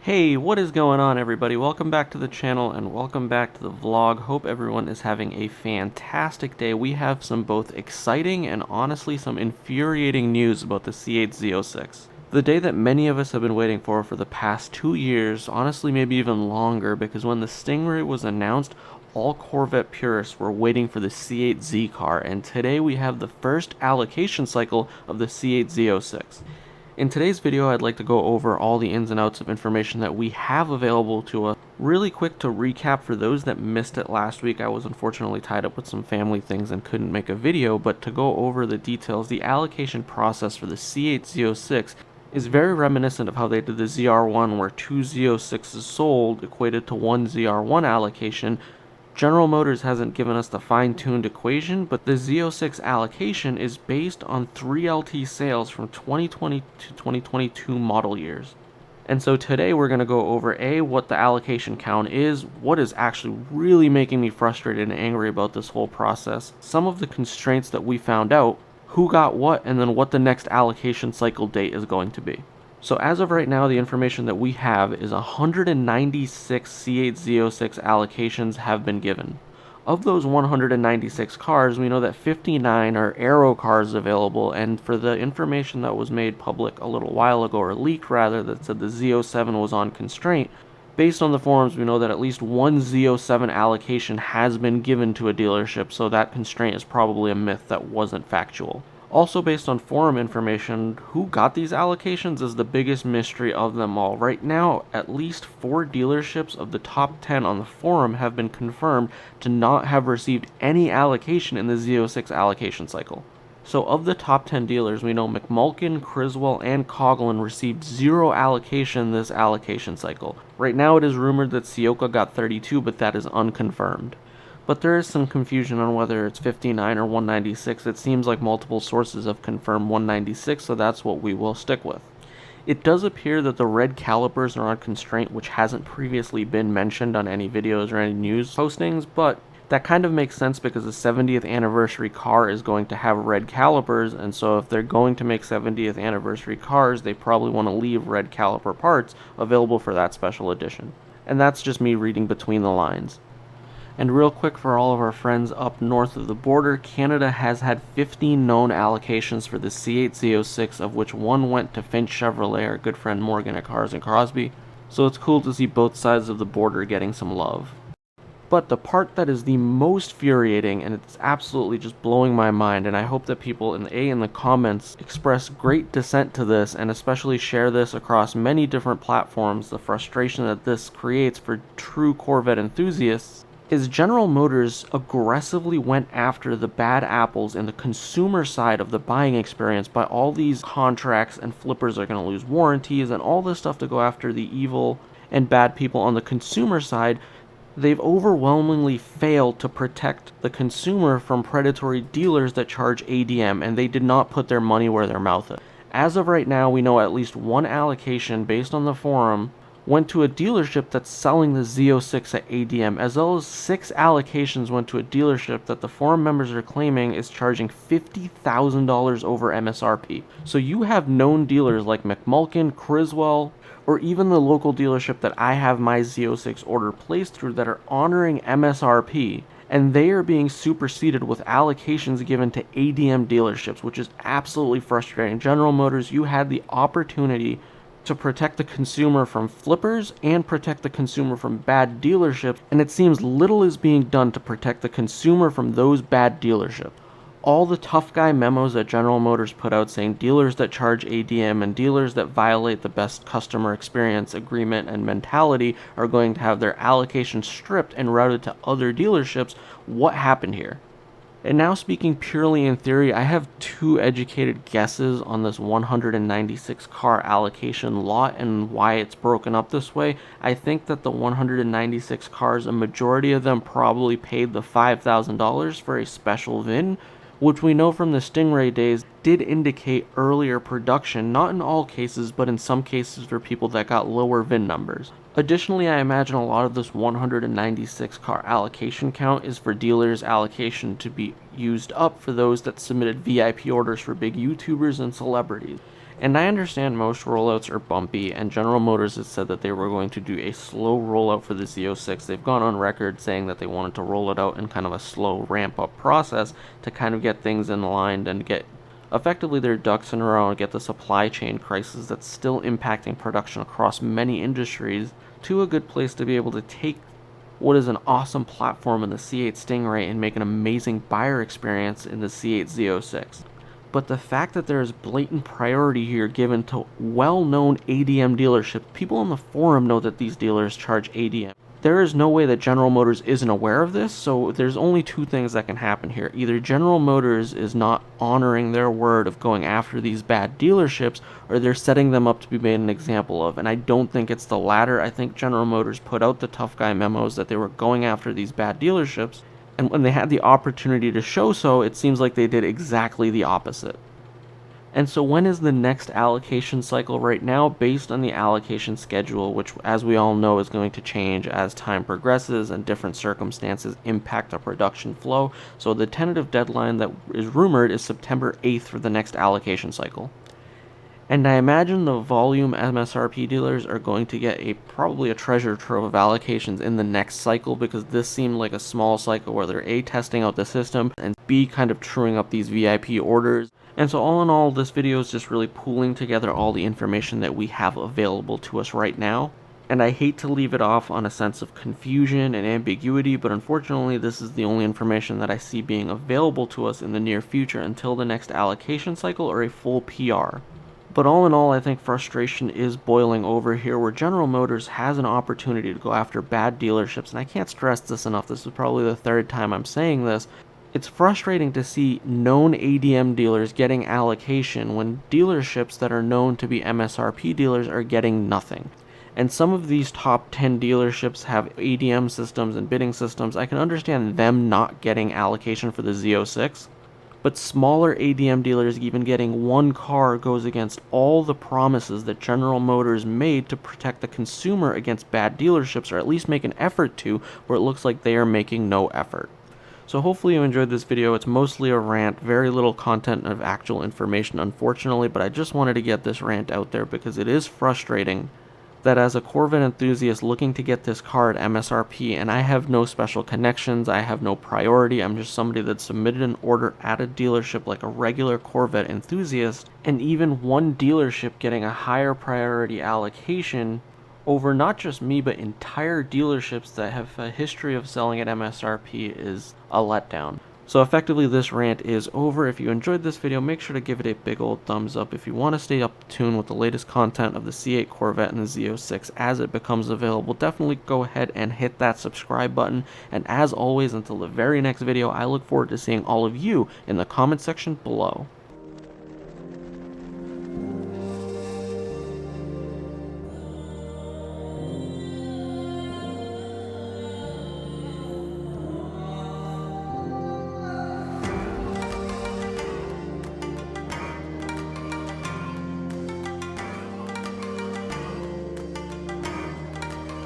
Hey, what is going on everybody? Welcome back to the channel and welcome back to the vlog. Hope everyone is having a fantastic day. We have some both exciting and honestly some infuriating news about the C8 Z06. The day that many of us have been waiting for the past 2 years, honestly maybe even longer, because when the Stingray was announced, all Corvette purists were waiting for the C8Z car, and today we have the first allocation cycle of the C8 Z06. In today's video, I'd like to go over all the ins and outs of information that we have available to us. Really quick to recap for those that missed it last week, I was unfortunately tied up with some family things and couldn't make a video, but to go over the details, the allocation process for the C8 Z06 is very reminiscent of how they did the ZR1, where 2 Z06s sold equated to 1 ZR1 allocation. General Motors hasn't given us the fine-tuned equation, but the Z06 allocation is based on 3LT sales from 2020 to 2022 model years. And so today we're going to go over what the allocation count is, what is actually really making me frustrated and angry about this whole process, some of the constraints that we found out, who got what, and then what the next allocation cycle date is going to be. So as of right now, the information that we have is 196 C8 Z06 allocations have been given. Of those 196 cars, we know that 59 are Aero cars available, and for the information that was made public a little while ago, or leaked rather, that said the Z07 was on constraint, based on the forums, we know that at least one Z07 allocation has been given to a dealership, so that constraint is probably a myth that wasn't factual. Also, based on forum information, who got these allocations is the biggest mystery of them all. Right now, at least 4 dealerships of the top 10 on the forum have been confirmed to not have received any allocation in the Z06 allocation cycle. So of the top 10 dealers, we know McMulkin, Criswell, and Coughlin received 0 allocation this allocation cycle. Right now it is rumored that Ciocca got 32, but that is unconfirmed. But there is some confusion on whether it's 59 or 196. It seems like multiple sources have confirmed 196, so that's what we will stick with. It does appear that the red calipers are on constraint, which hasn't previously been mentioned on any videos or any news postings, but that kind of makes sense because the 70th anniversary car is going to have red calipers, and so if they're going to make 70th anniversary cars, they probably want to leave red caliper parts available for that special edition. And that's just me reading between the lines. And real quick, for all of our friends up north of the border, Canada has had 15 known allocations for the C8 Z06, of which one went to Finch Chevrolet, our good friend Morgan at Cars and Crosby. So it's cool to see both sides of the border getting some love. But the part that is the most infuriating, and it's absolutely just blowing my mind, and I hope that people in the comments express great dissent to this, and especially share this across many different platforms, the frustration that this creates for true Corvette enthusiasts, is General Motors aggressively went after the bad apples in the consumer side of the buying experience by all these contracts, and flippers are going to lose warranties and all this stuff to go after the evil and bad people on the consumer side. They've overwhelmingly failed to protect the consumer from predatory dealers that charge ADM, and they did not put their money where their mouth is. As of right now, we know at least one allocation based on the forum went to a dealership that's selling the Z06 at ADM, as well as 6 allocations went to a dealership that the forum members are claiming is charging $50,000 over MSRP. So you have known dealers like McMulkin, Criswell, or even the local dealership that I have my Z06 order placed through that are honoring MSRP, and they are being superseded with allocations given to ADM dealerships, which is absolutely frustrating. General Motors, you had the opportunity to protect the consumer from flippers and protect the consumer from bad dealerships, and it seems little is being done to protect the consumer from those bad dealerships. All the tough guy memos that General Motors put out saying dealers that charge ADM and dealers that violate the best customer experience agreement and mentality are going to have their allocation stripped and routed to other dealerships. What happened here? And now, speaking purely in theory, I have 2 educated guesses on this 196 car allocation lot and why it's broken up this way. I think that the 196 cars, a majority of them probably paid the $5,000 for a special VIN, which we know from the Stingray days did indicate earlier production, not in all cases, but in some cases for people that got lower VIN numbers. Additionally, I imagine a lot of this 196 car allocation count is for dealers' allocation to be used up for those that submitted VIP orders for big YouTubers and celebrities. And I understand most rollouts are bumpy, and General Motors has said that they were going to do a slow rollout for the Z06. They've gone on record saying that they wanted to roll it out in kind of a slow ramp-up process to kind of get things in line and get effectively their ducks in a row and get the supply chain crisis that's still impacting production across many industries to a good place to be able to take what is an awesome platform in the C8 Stingray and make an amazing buyer experience in the C8 Z06. But the fact that there is blatant priority here given to well-known ADM dealerships, people on the forum know that these dealers charge ADM. There is no way that General Motors isn't aware of this, so there's only two things that can happen here. Either General Motors is not honoring their word of going after these bad dealerships, or they're setting them up to be made an example of. And I don't think it's the latter. I think General Motors put out the tough guy memos that they were going after these bad dealerships, and when they had the opportunity to show so, it seems like they did exactly the opposite. And so when is the next allocation cycle? Right now, based on the allocation schedule, which as we all know is going to change as time progresses and different circumstances impact the production flow. So the tentative deadline that is rumored is September 8th for the next allocation cycle. And I imagine the volume MSRP dealers are going to get probably a treasure trove of allocations in the next cycle, because this seemed like a small cycle where they're A, testing out the system, and B, kind of truing up these VIP orders. And so all in all, this video is just really pooling together all the information that we have available to us right now. And I hate to leave it off on a sense of confusion and ambiguity, but unfortunately this is the only information that I see being available to us in the near future until the next allocation cycle or a full PR. But all in all, I think frustration is boiling over here, where General Motors has an opportunity to go after bad dealerships, and I can't stress this enough. This is probably the third time I'm saying this. It's frustrating to see known ADM dealers getting allocation when dealerships that are known to be MSRP dealers are getting nothing. And some of these top 10 dealerships have ADM systems and bidding systems. I can understand them not getting allocation for the Z06. But smaller ADM dealers even getting one car goes against all the promises that General Motors made to protect the consumer against bad dealerships, or at least make an effort to, where it looks like they are making no effort. So hopefully you enjoyed this video. It's mostly a rant, very little content of actual information, unfortunately, but I just wanted to get this rant out there because it is frustrating that as a Corvette enthusiast looking to get this car at MSRP, and I have no special connections, I have no priority, I'm just somebody that submitted an order at a dealership like a regular Corvette enthusiast, and even one dealership getting a higher priority allocation over not just me, but entire dealerships that have a history of selling at MSRP is a letdown. So effectively this rant is over. If you enjoyed this video, make sure to give it a big old thumbs up. If you want to stay up to tune with the latest content of the C8 Corvette and the Z06 as it becomes available, definitely go ahead and hit that subscribe button. And as always, until the very next video, I look forward to seeing all of you in the comment section below.